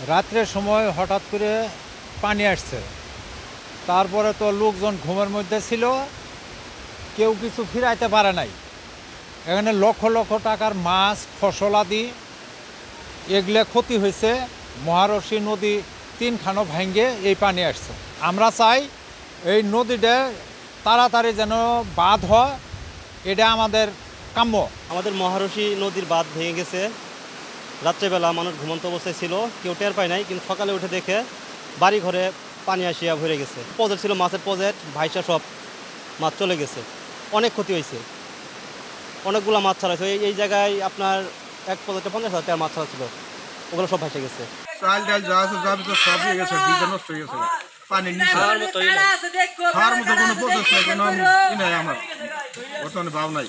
রাত্রের সময় হঠাৎ করে পানি আসছে, তারপরে তো লোকজন ঘুমের মধ্যে ছিল, কেউ কিছু ফিরাইতে পারে নাই। এখানে লক্ষ লক্ষ টাকার মাছ ফসলাদি এগুলো ক্ষতি হয়েছে। মহারশী নদী তিনখানো ভাঙ্গে এই পানি আসছে। আমরা চাই এই নদীটা তাড়াতাড়ি যেন বাঁধ হয়, এটা আমাদের কাম্য। আমাদের মহারশী নদীর বাঁধ ভেঙে গেছে। রাত্রেবেলা মানুষ ঘুমন্ত অবস্থায় ছিল, কেউ টের পায় নাই, কিন্তু সকালে উঠে দেখে বাড়ি ঘরে পানি আসিয়া ভরে গেছে। প্রজেক্ট ছিল, মাছের প্রজেক্ট ভাইসা সব মাছ চলে গেছে, অনেক ক্ষতি হয়েছে। অনেকগুলো মাছ ছাড়া হয়েছে। এই জায়গায় আপনার এক প্রজেক্টে 50,000 টাকার মাছ ছাড়া ছিল, ওগুলো সব ভাইসা গেছে। চাল ডাল যা আছে যা ভিতরে সব হয়ে গেছে, বীজ নষ্ট হয়ে গেছে। পানি নিচে খাওয়ার মতো কোনো প্রসেস নাই, কোনো ই নাই আমার বর্তমানে ভাব নাই।